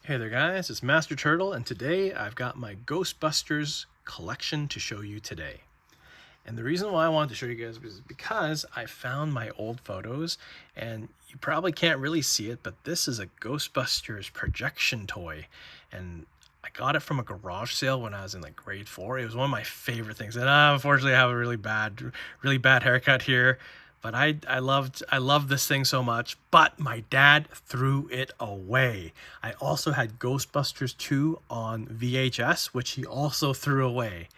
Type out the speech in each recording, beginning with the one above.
Hey there guys, it's Master Turtle, and today I've got my Ghostbusters collection to show you today. And the reason why I wanted to show you guys is because I found my old photos, and you probably can't really see it, but this is a Ghostbusters projection toy. And I got it from a garage sale when I was in like grade 4. It was one of my favorite things. And unfortunately I have a really bad haircut here. But I loved this thing so much, but my dad threw it away. I also had Ghostbusters 2 on VHS, which he also threw away.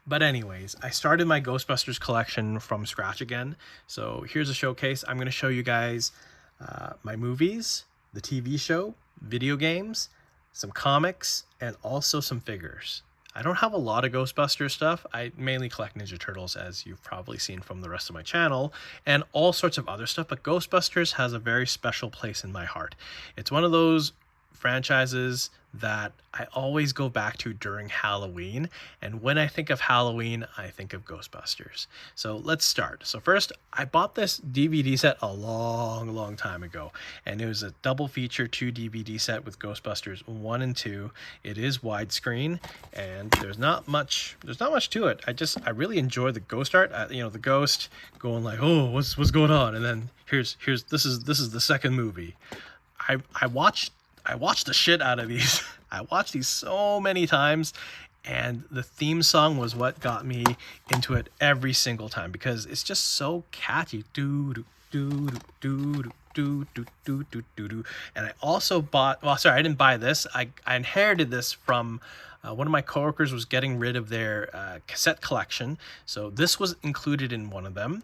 But anyways, I started my Ghostbusters collection from scratch again. So here's a showcase. I'm going to show you guys my movies, the TV show, video games, some comics, and also some figures. I don't have a lot of Ghostbusters stuff. I mainly collect Ninja Turtles, as you've probably seen from the rest of my channel, and all sorts of other stuff, but Ghostbusters has a very special place in my heart. It's one of those franchises that I always go back to during Halloween, and when I think of Halloween, I think of Ghostbusters. So let's start. So first, I bought this DVD set a long time ago, and it was a double feature 2 DVD set with Ghostbusters 1 and 2. It is widescreen, and there's not much to it. I really enjoy the ghost art. The ghost going like, "Oh, what's going on?" And then this is the second movie. I watched the shit out of these. I watched these so many times, and the theme song was what got me into it every single time because it's just so catchy. Do do do do do do do do do do. And I also bought. Well, sorry, I didn't buy this. I inherited this from. One of my coworkers was getting rid of their cassette collection, so this was included in one of them.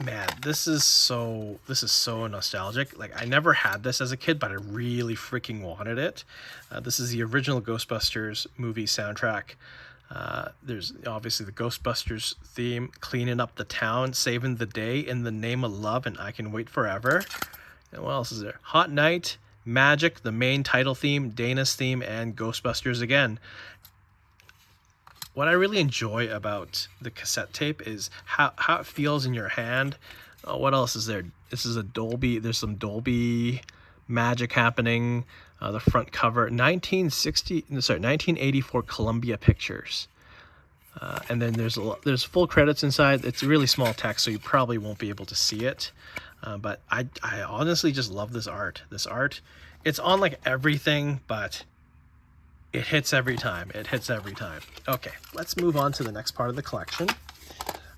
Man, this is so nostalgic. Like, I never had this as a kid, but I really freaking wanted it. This is the original Ghostbusters movie soundtrack. There's obviously the Ghostbusters theme, cleaning up the town, saving the day, in the name of love, and I Can Wait Forever. And what else is there? Hot Night, Magic, the main title theme, Dana's theme, and Ghostbusters again. What I really enjoy about the cassette tape is how it feels in your hand. What else is there? This is a Dolby. There's some Dolby magic happening. The front cover, 1984 Columbia Pictures. And then there's full credits inside. It's really small text, so you probably won't be able to see it. But I honestly just love this art. It's on like everything, but it hits every time. Okay, let's move on to the next part of the collection.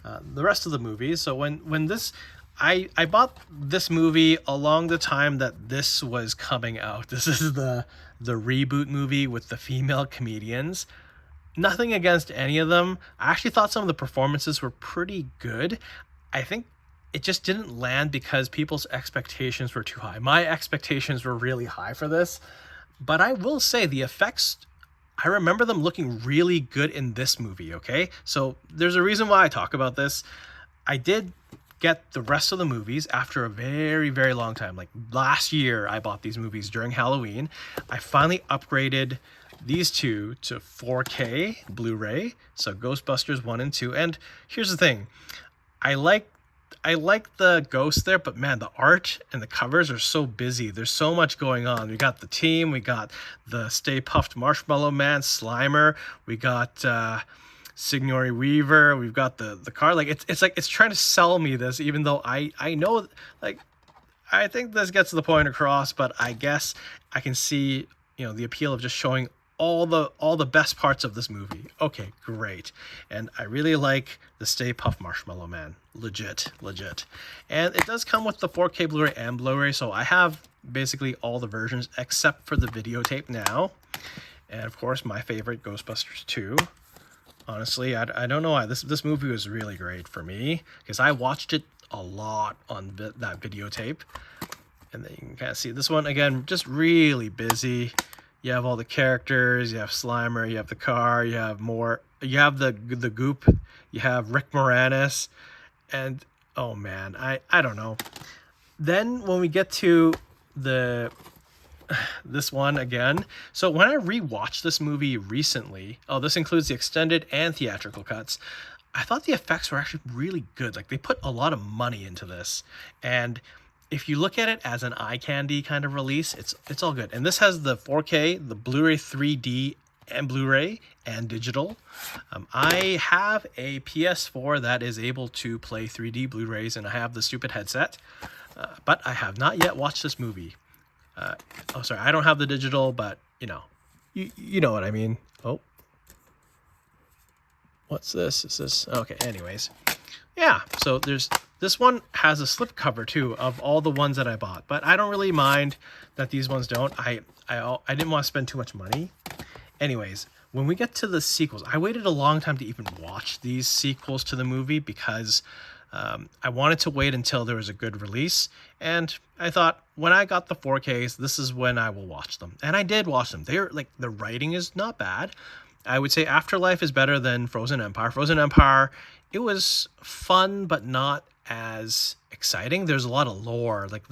The rest of the movies. So when this, I bought this movie along the time that this was coming out. This is the reboot movie with the female comedians. Nothing against any of them. I actually thought some of the performances were pretty good. I think it just didn't land because people's expectations were too high. My expectations were really high for this. But I will say the effects, I remember them looking really good in this movie, okay? So there's a reason why I talk about this. I did get the rest of the movies after a very long time. Like last year, I bought these movies during Halloween. I finally upgraded these two to 4K Blu-ray, so Ghostbusters 1 and 2. And here's the thing. I like the ghost there, but man, the art and the covers are so busy. There's so much going on. We got the team, we got the Stay Puft Marshmallow Man, Slimer, we got Sigourney Weaver, we've got the car. Like it's trying to sell me this, even though I know, like, I think this gets the point across, but I guess I can see, the appeal of just showing all the best parts of this movie. Okay, great. And I really like the Stay Puft Marshmallow Man. Legit. And it does come with the 4K Blu-ray and Blu-ray, so I have basically all the versions except for the videotape now. And of course, my favorite, Ghostbusters 2. Honestly, I don't know why. This movie was really great for me because I watched it a lot on that videotape. And then you can kind of see this one again, just really busy. You have all the characters, you have Slimer, you have the car, you have the Goop, you have Rick Moranis, and oh man, I don't know. Then when we get to this one again, so when I rewatched this movie recently, this includes the extended and theatrical cuts, I thought the effects were actually really good. Like, they put a lot of money into this, and if you look at it as an eye candy kind of release, it's all good. And this has the 4K, the Blu-ray 3D and Blu-ray and digital. I have a PS4 that is able to play 3D Blu-rays, and I have the stupid headset, but I have not yet watched this movie. Oh, sorry, I don't have the digital, but you know what I mean. Oh, what's this? Is this okay? Anyways, yeah. So this one has a slipcover too of all the ones that I bought, but I don't really mind that these ones don't. I didn't want to spend too much money. Anyways, when we get to the sequels, I waited a long time to even watch these sequels to the movie because I wanted to wait until there was a good release, and I thought when I got the 4Ks, this is when I will watch them. And I did watch them. They're like, the writing is not bad. I would say Afterlife is better than Frozen Empire. Frozen Empire, it was fun, but not as exciting. There's a lot of lore, like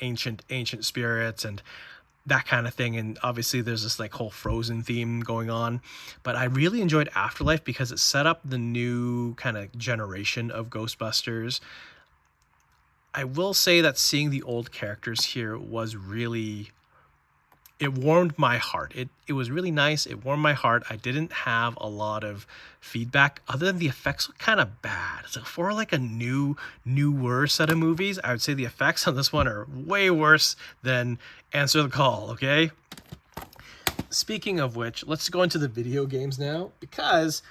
ancient spirits and that kind of thing, and obviously there's this like whole Frozen theme going on. But I really enjoyed Afterlife because it set up the new kind of generation of Ghostbusters. I will say that seeing the old characters here was really, it warmed my heart. It was really nice. It warmed my heart. I didn't have a lot of feedback other than the effects look kind of bad. So for like a newer set of movies, I would say the effects on this one are way worse than Answer the Call, okay? Speaking of which, let's go into the video games now, because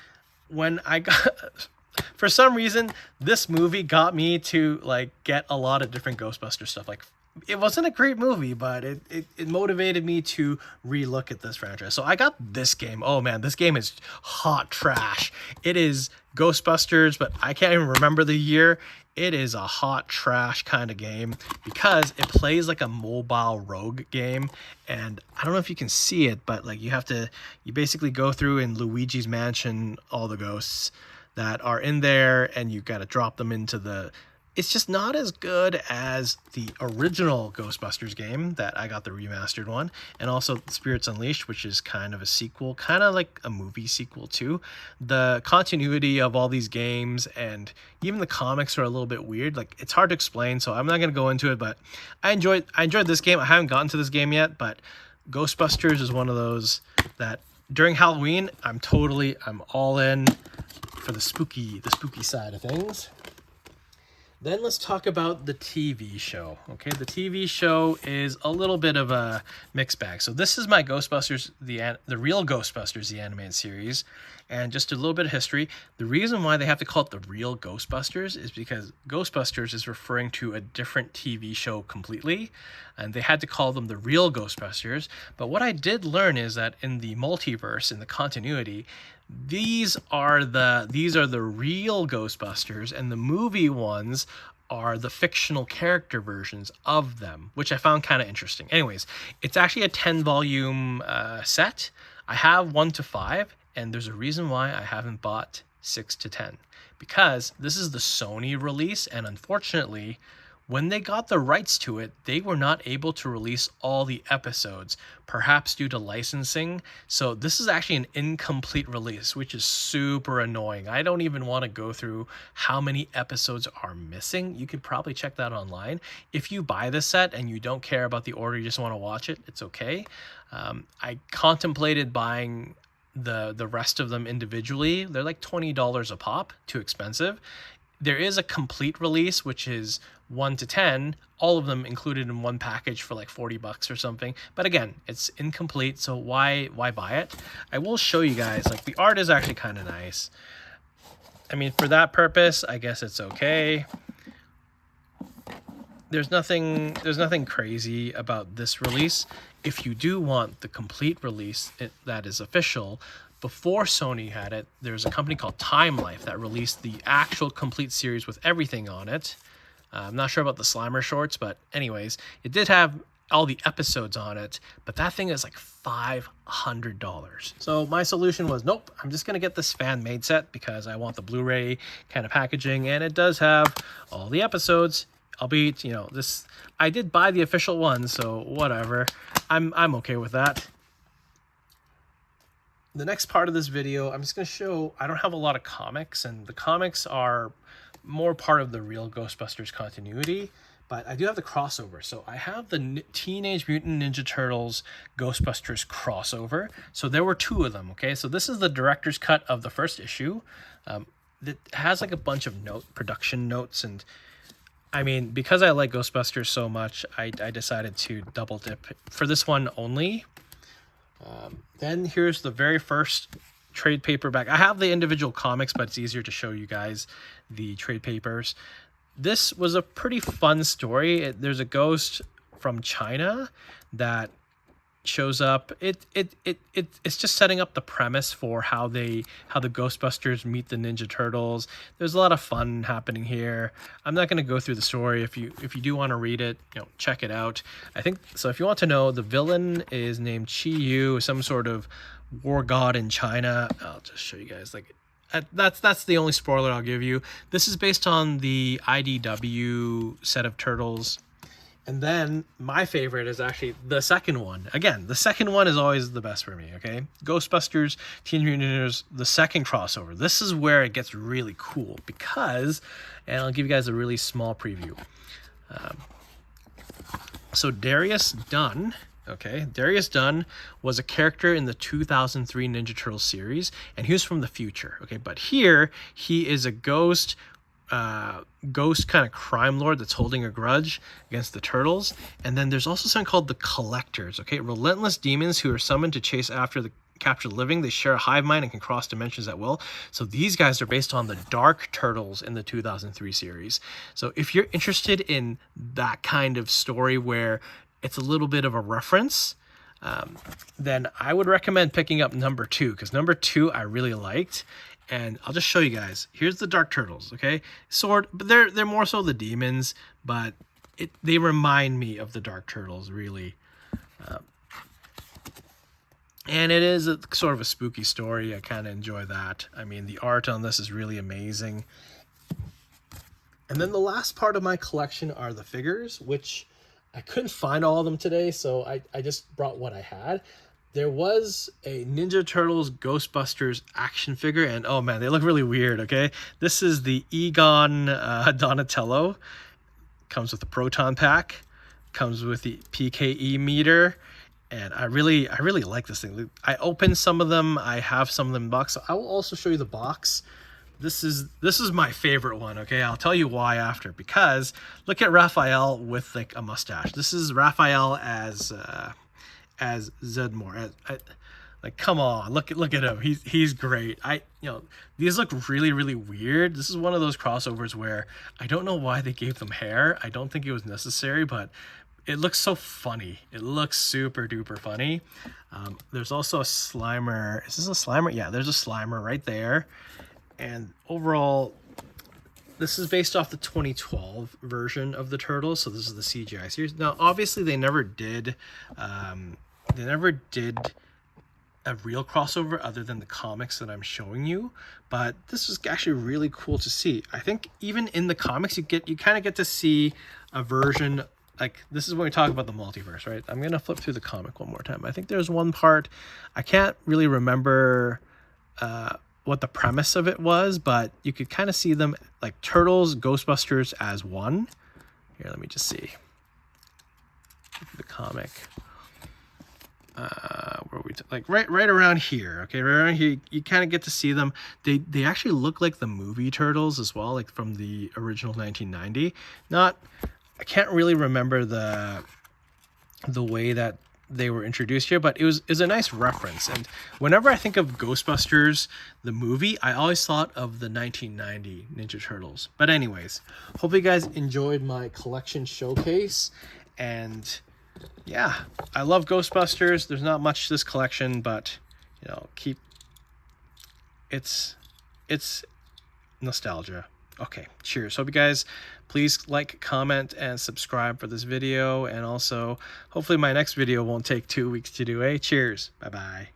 when I got for some reason this movie got me to like get a lot of different Ghostbuster stuff. Like, it wasn't a great movie, but it motivated me to relook at this franchise. So I got this game. Oh man, this game is hot trash. It is Ghostbusters, but I can't even remember the year. It is a hot trash kind of game because it plays like a mobile rogue game. And I don't know if you can see it, but like you basically go through in Luigi's Mansion, all the ghosts that are in there, and you got to drop them into the... It's just not as good as the original Ghostbusters game that I got, the remastered one, and also Spirits Unleashed, which is kind of a sequel, kind of like a movie sequel too. The continuity of all these games and even the comics are a little bit weird. Like, it's hard to explain, so I'm not going to go into it, but I enjoyed this game. I haven't gotten to this game yet, but Ghostbusters is one of those that during Halloween, I'm all in for the spooky side of things. Then let's talk about the TV show. Okay, the TV show is a little bit of a mixed bag. So this is my Ghostbusters, the real Ghostbusters, the animated series. And just a little bit of history. The reason why they have to call it the real Ghostbusters is because Ghostbusters is referring to a different TV show completely. And they had to call them the real Ghostbusters. But what I did learn is that in the multiverse, in the continuity, these are the real Ghostbusters, and the movie ones are the fictional character versions of them, which I found kind of interesting. Anyways, it's actually a 10-volume set. I have 1 to 5, and there's a reason why I haven't bought 6 to 10, because this is the Sony release, and unfortunately, when they got the rights to it, they were not able to release all the episodes, perhaps due to licensing. So this is actually an incomplete release, which is super annoying. I don't even want to go through how many episodes are missing. You could probably check that online. If you buy this set and you don't care about the order, you just want to watch it, it's okay. I contemplated buying the rest of them individually. They're like $20 a pop, too expensive. There is a complete release, which is 1 to 10, all of them included in one package for like $40 or something. But again, it's incomplete, so why buy it? I will show you guys, like, the art is actually kind of nice. I mean, for that purpose, I guess it's okay. There's nothing crazy about this release. If you do want the complete release that is official, before Sony had it, there's a company called Time Life that released the actual complete series with everything on it. I'm not sure about the Slimer shorts, but anyways, it did have all the episodes on it, but that thing is like $500. So my solution was, nope, I'm just gonna get this fan-made set because I want the Blu-ray kind of packaging, and it does have all the episodes. Albeit, I did buy the official one, so whatever. I'm okay with that. The next part of this video, I'm just going to show, I don't have a lot of comics, and the comics are more part of the real Ghostbusters continuity, but I do have the crossover. So I have the Teenage Mutant Ninja Turtles Ghostbusters crossover. So there were 2 of them, okay? So this is the director's cut of the first issue. That has like a bunch of production notes, and I mean, because I like Ghostbusters so much, I decided to double dip for this one only. Then here's the very first trade paperback. I have the individual comics, but it's easier to show you guys the trade papers. This was a pretty fun story. There's a ghost from China that shows up. It's just setting up the premise for how the Ghostbusters meet the Ninja Turtles. There's a lot of fun happening here. I'm not going to go through the story. If you do want to read it, check it out. I think so. If you want to know, the villain is named Qi Yu, some sort of war god in China. I'll just show you guys. Like, that's the only spoiler I'll give you. This is based on the IDW set of Turtles. And then my favorite is actually the second one. Again, the second one is always the best for me, okay? Ghostbusters, Teenage Mutant Ninja Turtles, the second crossover. This is where it gets really cool because, and I'll give you guys a really small preview. So Darius Dunn, okay? Darius Dunn was a character in the 2003 Ninja Turtles series, and he was from the future, okay? But here, he is a ghost kind of crime lord that's holding a grudge against the Turtles. And then there's also something called the Collectors, okay? Relentless demons who are summoned to chase after the captured living. They share a hive mind and can cross dimensions at will. So these guys are based on the Dark Turtles in the 2003 series. So if you're interested in that kind of story where it's a little bit of a reference, then I would recommend picking up number 2, because number 2 I really liked. And I'll just show you guys. Here's the Dark Turtles, okay? But they're more so the demons, but they remind me of the Dark Turtles, really. And it is sort of a spooky story. I kind of enjoy that. I mean, the art on this is really amazing. And then the last part of my collection are the figures, which I couldn't find all of them today, so I just brought what I had. There was a Ninja Turtles Ghostbusters action figure, and oh man, they look really weird, okay? This is the Egon Donatello. Comes with the proton pack, comes with the PKE meter, and I really like this thing. I opened some of them, I have some of them in the box, so I will also show you the box. This is my favorite one, okay? I'll tell you why after, because look at Raphael with like a mustache. This is Raphael as Zedmore. Like, come on, look at him. He's great. These look really weird. This is one of those crossovers where I don't know why they gave them hair. I don't think it was necessary, but it looks so funny. It looks super duper funny. There's also a Slimer. Is this a Slimer? Yeah, there's a Slimer right there. And overall, this is based off the 2012 version of the Turtles. So this is the CGI series. Now, obviously, they never did a real crossover other than the comics that I'm showing you, but this is actually really cool to see. I think even in the comics, you kind of get to see a version. Like, this is when we talk about the multiverse, right? I'm gonna flip through the comic one more time. I think there's one part, I can't really remember what the premise of it was, but you could kind of see them like Turtles, Ghostbusters as one. Here, let me just see the comic. Where we like right around here, okay? Right around here, you kind of get to see them. They actually look like the movie Turtles as well, like from the original 1990. I can't really remember the way that they were introduced here, but it was a nice reference. And whenever I think of Ghostbusters, the movie, I always thought of the 1990 Ninja Turtles. But anyways, hope you guys enjoyed my collection showcase. And yeah, I love Ghostbusters. There's not much to this collection, but it's nostalgia. Okay, cheers. Hope you guys please like, comment, and subscribe for this video. And also, hopefully my next video won't take 2 weeks to do. Cheers. Bye-bye.